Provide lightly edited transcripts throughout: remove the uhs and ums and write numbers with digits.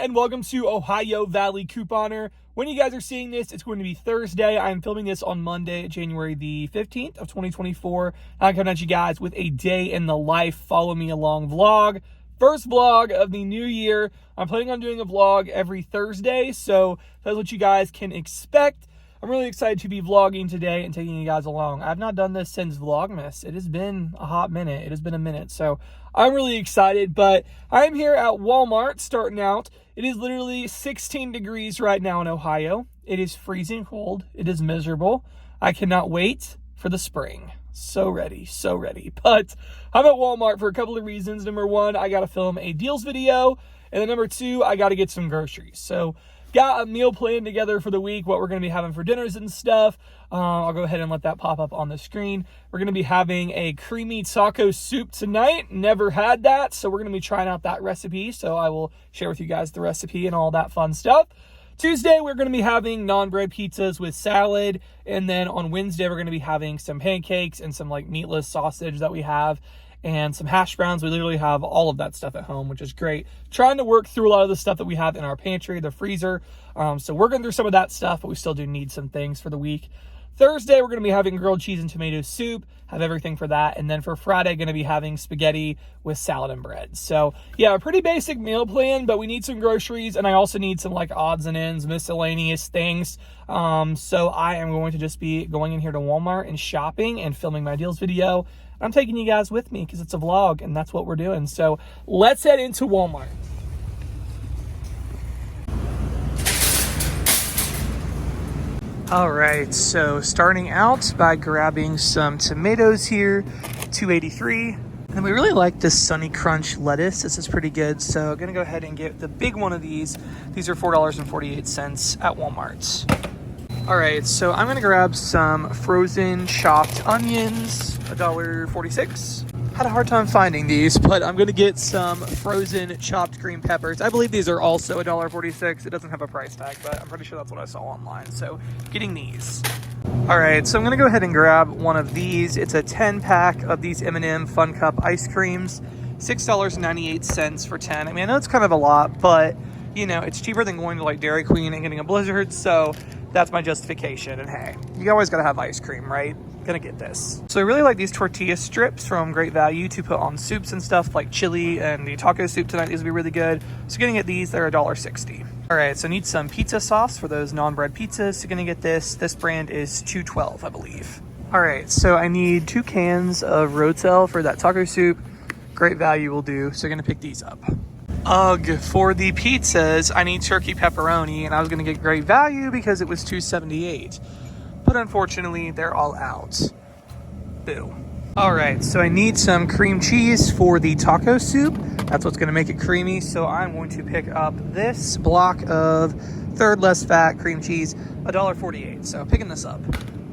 and welcome to Ohio Valley Couponer. When you guys are seeing this, it's going to be Thursday. I'm filming this on Monday, January the 15th of 2024. I'm coming at you guys with a day in the life, follow me along vlog. First vlog of the new year. I'm planning on doing a vlog every Thursday, so that's what you guys can expect. I'm really excited to be vlogging today and taking you guys along. I've not done this since Vlogmas. It has been a hot minute. It has been a minute, so I'm really excited, but I'm here at Walmart starting out. It is literally 16 degrees right now in Ohio. It is freezing cold. It is miserable. I cannot wait for the spring. So ready, so ready. But I'm at Walmart for a couple of reasons. Number one, I got to film a deals video. And then number two, I got to get some groceries. So got a meal plan together for the week, what we're going to be having for dinners and stuff. I'll go ahead and let that pop up on the screen. We're going to be having a creamy taco soup tonight. Never had that, so we're going to be trying out that recipe. So I will share with you guys the recipe and all that fun stuff. Tuesday, we're going to be having non-bread pizzas with salad. And then on Wednesday, we're going to be having some pancakes and some like meatless sausage that we have. And some hash browns. We literally have all of that stuff at home, which is great. Trying to work through a lot of the stuff that we have in our pantry, the freezer. So working through some of that stuff, but we still do need some things for the week. Thursday, we're going to be having grilled cheese and tomato soup. Have everything for that. And then for Friday, going to be having spaghetti with salad and bread. So yeah, a pretty basic meal plan, but we need some groceries. And I also need some like odds and ends, miscellaneous things. So I am going to just be going in here to Walmart and shopping and filming my deals video. I'm taking you guys with me because it's a vlog and that's what we're doing. So let's head into Walmart. All right, so starting out by grabbing some tomatoes here, $2.83. And we really like this Sunny Crunch lettuce. This is pretty good. So I'm gonna go ahead and get the big one of these. These are $4.48 at Walmart. All right, so I'm gonna grab some frozen chopped onions, $1.46. Had a hard time finding these, but I'm gonna get some frozen chopped green peppers. I believe these are also $1.46. It doesn't have a price tag, but I'm pretty sure that's what I saw online. So getting these. All right, so I'm gonna go ahead and grab one of these. It's a 10 pack of these M&M Fun Cup ice creams, $6.98 for 10. I mean, I know it's kind of a lot, but you know, it's cheaper than going to like Dairy Queen and getting a Blizzard. So that's my justification. And hey, you always gotta have ice cream, right? Gonna get this. So I really like these tortilla strips from Great Value to put on soups and stuff like chili, and the taco soup tonight. These will be really good. So gonna get these, they're $1.60. All right, so I need some pizza sauce for those non-bread pizzas. So gonna get this. This brand is $2.12, I believe. All right, so I need 2 cans of Rotel for that taco soup. Great Value will do. So gonna pick these up. Ugh, for the pizzas, I need turkey pepperoni, and I was gonna get Great Value because it was $2.78. But unfortunately, they're all out. Boo. All right, so I need some cream cheese for the taco soup. That's what's gonna make it creamy. So I'm going to pick up this block of third less fat cream cheese, $1.48. So picking this up.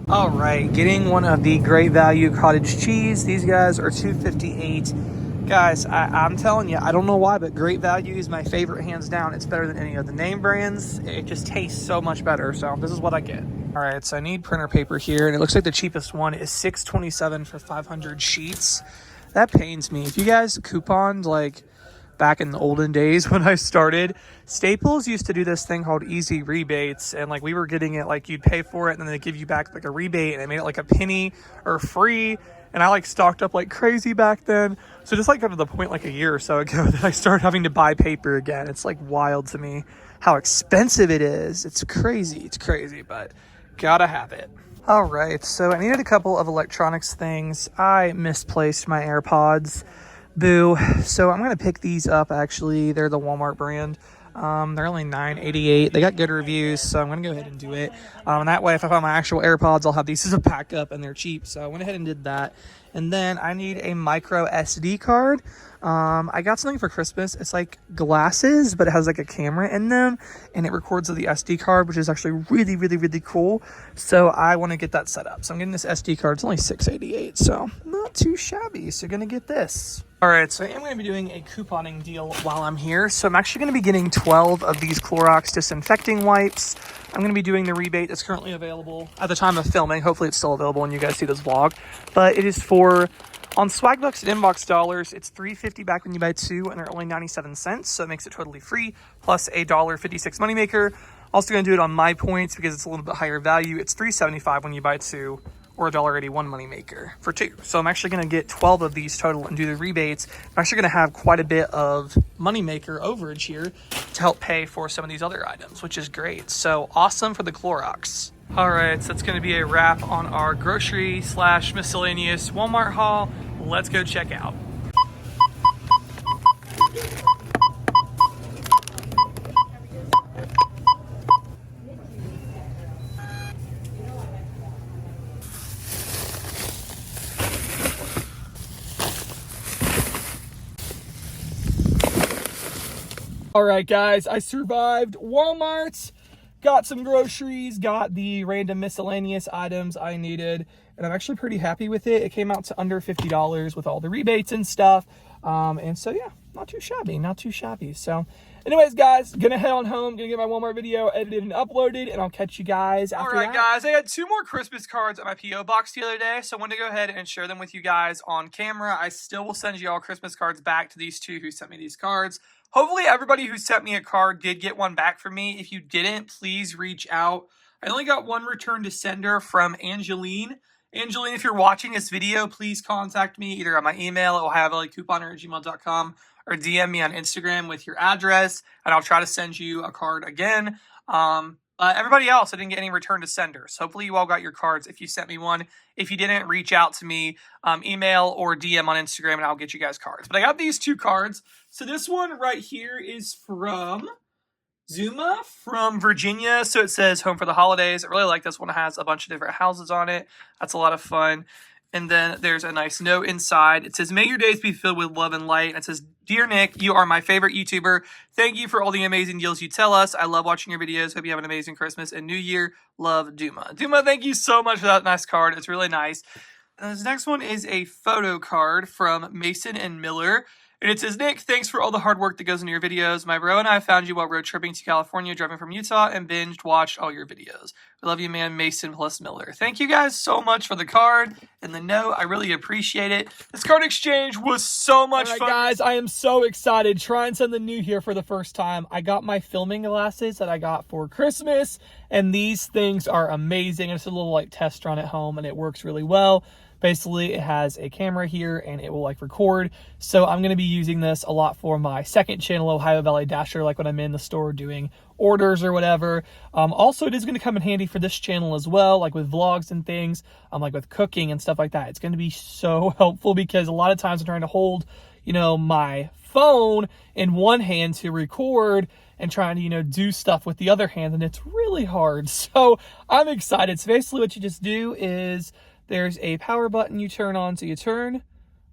All right, getting one of the Great Value cottage cheese. These guys are $2.58. Guys, I'm telling you, I don't know why, but Great Value is my favorite, hands down. It's better than any of the name brands. It just tastes so much better. So this is what I get. All right, so I need printer paper here, and it looks like the cheapest one is $6.27 for 500 sheets. That pains me. If you guys couponed like back in the olden days when I started, Staples used to do this thing called Easy Rebates, and like we were getting it like you'd pay for it and then they give you back like a rebate, and they made it like a penny or free. And I like stocked up like crazy back then. So just like got to the point like a year or so ago that I started having to buy paper again. It's like wild to me how expensive it is. It's crazy, but gotta have it. All right, so I needed a couple of electronics things. I misplaced my AirPods. Boo. So I'm gonna pick these up actually. They're the Walmart brand. They're only $9.88. They got good reviews, so I'm gonna go ahead and do it. And that way, if I find my actual AirPods, I'll have these as a backup, and they're cheap. So I went ahead and did that. And then I need a micro SD card. I got something for Christmas. It's like glasses, but it has like a camera in them, and it records with the SD card, which is actually really, really, really cool. So I want to get that set up. So I'm getting this SD card. It's only $6.88, so not too shabby. So gonna get this. All right, so I am going to be doing a couponing deal while I'm here. So I'm actually going to be getting 12 of these Clorox disinfecting wipes. I'm going to be doing the rebate that's currently available at the time of filming. Hopefully it's still available when you guys see this vlog. But it is for On Swagbucks and Inbox dollars, it's $3.50 back when you buy 2, and they're only 97 cents, so it makes it totally free, plus a $1.56 moneymaker. Also going to do it on my points because it's a little bit higher value. It's $3.75 when you buy 2, or a $1.81 moneymaker for 2. So I'm actually going to get 12 of these total and do the rebates. I'm actually going to have quite a bit of moneymaker overage here to help pay for some of these other items, which is great. So awesome for the Clorox. All right, so that's going to be a wrap on our grocery / miscellaneous Walmart haul. Let's go check out. All right, guys, I survived Walmart, got some groceries, got the random miscellaneous items I needed, and I'm actually pretty happy with it. It came out to under $50 with all the rebates and stuff. And so, yeah, not too shabby. So, anyways, guys, gonna head on home, gonna get my Walmart video edited and uploaded, and I'll catch you guys after that. All right, guys, I had 2 more Christmas cards at my P.O. box the other day, so I wanted to go ahead and share them with you guys on camera. I still will send you all Christmas cards back to these 2 who sent me these cards. Hopefully everybody who sent me a card did get one back from me. If you didn't, please reach out. I only got one return to sender from Angeline. Angeline, if you're watching this video, please contact me either on my email, it'll have couponer@gmail.com, or DM me on Instagram with your address, and I'll try to send you a card again. Everybody else, I didn't get any return to sender. So hopefully you all got your cards if you sent me one. If you didn't, reach out to me, email or DM on Instagram, and I'll get you guys cards. But I got these 2 cards. So this one right here is from Zuma from Virginia. So it says home for the holidays. I really like this one. It has a bunch of different houses on it. That's a lot of fun. And then there's a nice note inside. It says, may your days be filled with love and light. And it says, dear Nick, you are my favorite YouTuber. Thank you for all the amazing deals you tell us. I love watching your videos. Hope you have an amazing Christmas and New Year. Love, Duma. Duma, thank you so much for that nice card. It's really nice. This next one is a photo card from Mason and Miller. And it says, Nick, thanks for all the hard work that goes into your videos. My bro and I found you while road tripping to California, driving from Utah, and watched all your videos. I love you, man, Mason plus Miller. Thank you guys so much for the card and the note. I really appreciate it. This card exchange was so much fun. Guys, I am so excited. Trying something new here for the first time. I got my filming glasses that I got for Christmas, and these things are amazing. It's a little like test run at home, and it works really well. Basically, it has a camera here and it will like record. So I'm going to be using this a lot for my second channel, Ohio Valley Dasher, like when I'm in the store doing orders or whatever. Also, it is going to come in handy for this channel as well, like with vlogs and things, like with cooking and stuff like that. It's going to be so helpful because a lot of times I'm trying to hold, my phone in one hand to record and trying to, do stuff with the other hand, and it's really hard. So I'm excited. So basically what you just do is there's a power button you turn on. So you turn,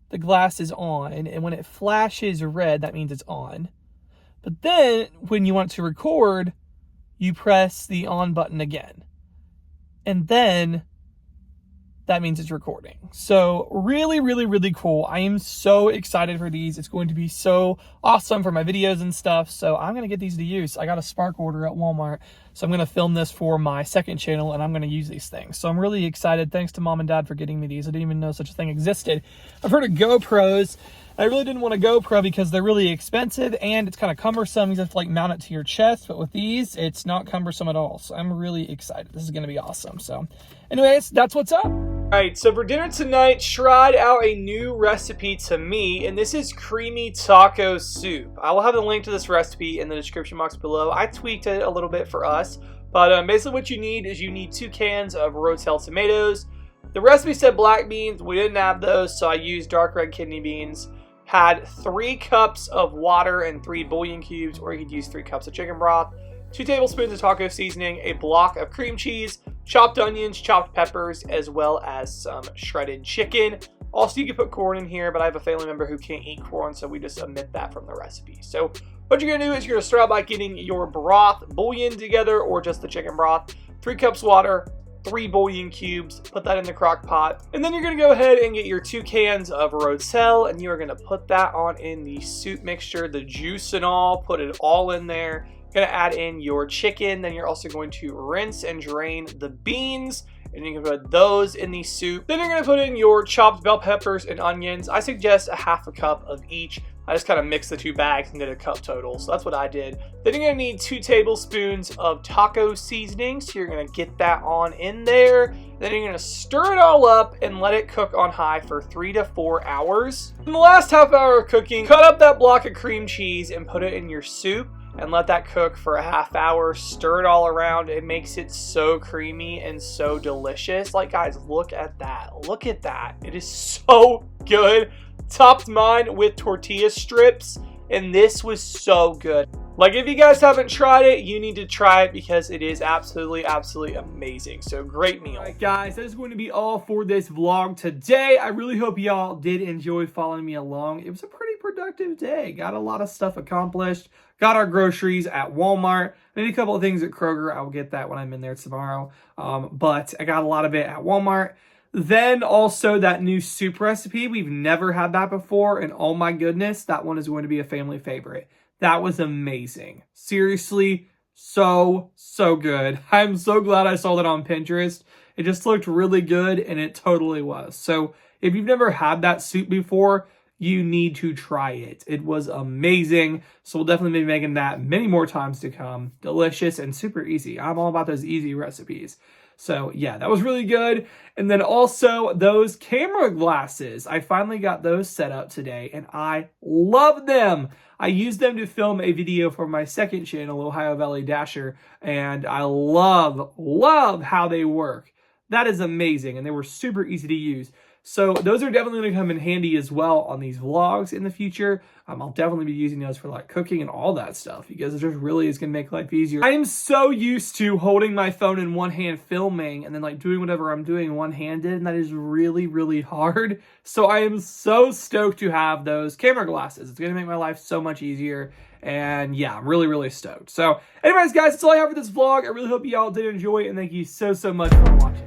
the glass is on. And when it flashes red, that means it's on. But then when you want to record, you press the on button again. And then that means it's recording. So really, really, really cool. I am so excited for these. It's going to be so awesome for my videos and stuff. So I'm going to get these to use. I got a Spark order at Walmart. So I'm going to film this for my second channel, and I'm going to use these things. So I'm really excited. Thanks to Mom and Dad for getting me these. I didn't even know such a thing existed. I've heard of GoPros. I really didn't want a GoPro because they're really expensive and it's kind of cumbersome. You have to mount it to your chest, but with these, it's not cumbersome at all. So I'm really excited. This is going to be awesome. So anyways, that's what's up. All right, so for dinner tonight, tried out a new recipe to me, and this is creamy taco soup. I will have the link to this recipe in the description box below. I tweaked it a little bit for us, but basically what you need is you need 2 cans of Rotel tomatoes. The recipe said black beans. We didn't have those, so I used dark red kidney beans. Had 3 cups of water and 3 bouillon cubes, or you could use 3 cups of chicken broth, 2 tablespoons of taco seasoning, a block of cream cheese, chopped onions, chopped peppers, as well as some shredded chicken. Also, you can put corn in here, but I have a family member who can't eat corn, so we just omit that from the recipe. So what you're going to do is you're going to start out by getting your broth, bouillon together, or just the chicken broth, 3 cups water, 3 bouillon cubes, put that in the crock pot, and then you're going to go ahead and get your 2 cans of Rotel, and you are going to put that on in the soup mixture, the juice and all, put it all in there. Going to add in your chicken, then you're also going to rinse and drain the beans, and you can put those in the soup. Then you're going to put in your chopped bell peppers and onions. I suggest a half a cup of each. I just kind of mixed the 2 bags and did a cup total, so that's what I did. Then you're going to need 2 tablespoons of taco seasoning, so you're going to get that on in there. Then you're going to stir it all up and let it cook on high for 3 to 4 hours. In the last half hour of cooking, cut up that block of cream cheese and put it in your soup and let that cook for a half hour. Stir it all around. It makes it so creamy and so delicious. Like, guys, look at that. Look at that. It is so good. Topped mine with tortilla strips, and this was so good. Like, if you guys haven't tried it, you need to try it because it is absolutely amazing. So, great meal. All right, guys, that is going to be all for this vlog today. I really hope y'all did enjoy following me along. It was a pretty productive day. Got a lot of stuff accomplished. Got our groceries at Walmart. Maybe a couple of things at Kroger. I will get that when I'm in there tomorrow. But I got a lot of it at Walmart. Then also that new soup recipe. We've never had that before. And oh my goodness, that one is going to be a family favorite. That was amazing. Seriously, so good. I'm so glad I saw that on Pinterest. It just looked really good, and it totally was. So if you've never had that soup before, you need to try it. It was amazing. So we'll definitely be making that many more times to come. Delicious and super easy. I'm all about those easy recipes. So yeah, that was really good. And then also those camera glasses. I finally got those set up today and I love them. I used them to film a video for my second channel, Ohio Valley Dasher, and I love how they work. That is amazing, and they were super easy to use. So those are definitely going to come in handy as well on these vlogs in the future. I'll definitely be using those for like cooking and all that stuff because it just really is going to make life easier. I am so used to holding my phone in one hand filming and then like doing whatever I'm doing one-handed, and that is really hard. So I am so stoked to have those camera glasses. It's going to make my life so much easier. And yeah, I'm really stoked. So anyways, guys, that's all I have for this vlog. I really hope you all did enjoy it, and thank you so much for watching.